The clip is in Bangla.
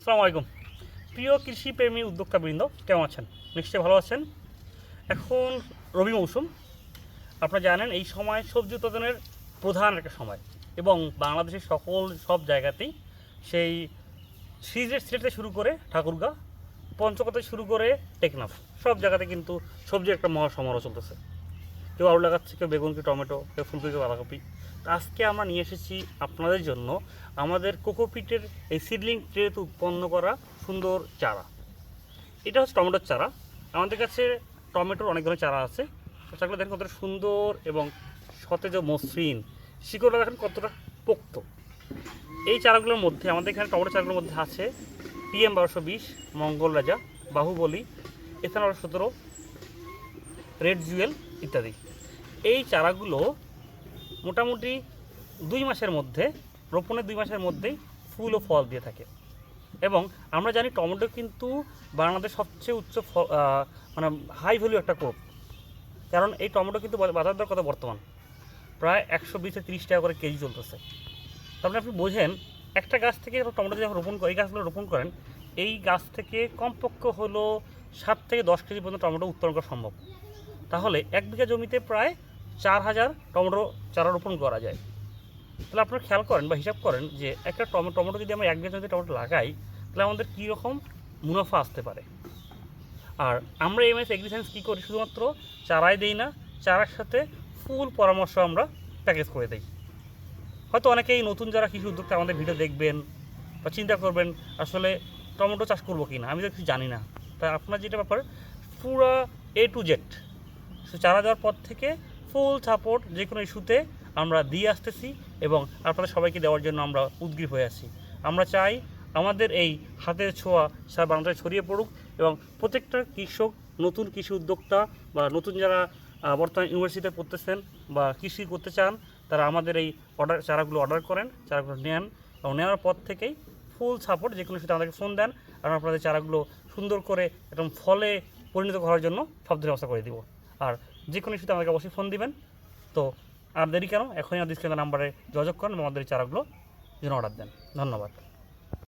আসসালামু আলাইকুম। প্রিয় কৃষিপ্রেমী উদ্যোক্তাবৃন্দ, কেমন আছেন? নিশ্চয়ই ভালো আছেন। এখন রবি মৌসুম, আপনারা জানেন এই সময় সবজি উৎপাদনের প্রধান একটা সময়, এবং বাংলাদেশের সব জায়গাতেই সেই সিলেট থেকে শুরু করে ঠাকুরগাঁ, পঞ্চগড় থেকে শুরু করে টেকনাফ, সব জায়গাতে কিন্তু সবজির একটা মহা সমারোহ চলতেছে। কেউ আলু লাগাচ্ছে, কেউ বেগুন, কেউ টমেটো, কেউ ফুলকপি, কেউ বাঁধাকপি। তো আজকে আমরা নিয়ে এসেছি আপনাদের জন্য আমাদের কোকোপিটের এই সিডলিং ট্রেতে উৎপন্ন করা সুন্দর চারা। এটা হচ্ছে টমেটোর চারা। আমাদের কাছে টমেটোর অনেক ধরনের চারা আছে। চারাগুলো দেখেন কতটা সুন্দর এবং সতেজ ও মসৃণ, শিকড়টা দেখেন কতটা পোক্ত। এই চারাগুলোর মধ্যে, আমাদের এখানে টমেটো চারাগুলোর মধ্যে আছে PM 1220, মঙ্গল রাজা, বাহুবলী, এথানল 17, রেড জুয়েল ইত্যাদি। এই চারাগুলো মোটামুটি 2 মাসের মধ্যে, রোপণের 2 মাসের মধ্যেই ফুল ও ফল দিয়ে থাকে। এবং আমরা জানি টমেটো কিন্তু বাংলাদেশ সবচেয়ে উচ্চ মানে হাই ভ্যালু একটা ক্রপ। কারণ এই টমেটো কিন্তু বাজার দর কত বর্তমান, প্রায় 120-30 টাকা করে কেজি চলতেছে। তারপরে আপনি বোঝেন, একটা গাছ থেকে টমেটো যখন রোপণ করে, এই গাছগুলো রোপণ করেন, এই গাছ থেকে কমপক্ষে হলো 7 থেকে 10 কেজি পর্যন্ত টমেটো উৎপাদন করা সম্ভব। তাহলে 1 বিঘা জমিতে প্রায় 4000 টমেটো চারা রোপণ করা যায়। তাহলে আপনারা খেয়াল করেন বা হিসাব করেন যে একটা টমেটো যদি আমরা 1 বিঘা জমিতে টমেটো লাগাই, তাহলে আমাদের কীরকম মুনাফা আসতে পারে। আর আমরা MS এগ্রিসায়েন্স কী করি, শুধুমাত্র চারাই দেই না, চারার সাথে ফুল পরামর্শ আমরা প্যাকেজ করে দিই। হয়তো অনেকেই নতুন যারা কৃষি উদ্যোক্তা আমাদের ভিডিও দেখবেন বা চিন্তা করবেন আসলে টমেটো চাষ করবো কি না, আমি তো কিছু জানি না। তাই আপনার যেটা ব্যাপার, পুরো A to Z চারা দেওয়ার পর থেকে ফুল সাপোর্ট যে কোনো ইস্যুতে আমরা দিয়ে আসতেছি, এবং আপনাদের সবাইকে দেওয়ার জন্য আমরা উদগ্রীব হয়ে আছি। আমরা চাই আমাদের এই হাতের ছোঁয়া সারা বাংলাদেশে ছড়িয়ে পড়ুক, এবং প্রত্যেকটা কৃষক, নতুন কৃষি উদ্যোক্তা বা নতুন যারা বর্তমানে ইউনিভার্সিটিতে পড়তেছেন বা কৃষি করতে চান, তারা আমাদের এই চারাগুলো অর্ডার করেন, চারাগুলো নেন, এবং নেওয়ার পর থেকেই ফুল সাপোর্ট যে কোনো ইস্যুতে আমাদেরকে ফোন দেন, আর আপনাদের চারাগুলো সুন্দর করে একদম ফলে পরিণত করার জন্য সব ধরনের ব্যবস্থা করে দিব। আর যে কোনো ইস্যুতে আমাদেরকে অবশ্যই ফোন দিবেন। তো আর দেরি কেন, এখনই আমাদের স্ক্রিনের নাম্বারে যোগাযোগ করেন এবং আমাদের চারাগুলো যেন অর্ডার দেন। ধন্যবাদ।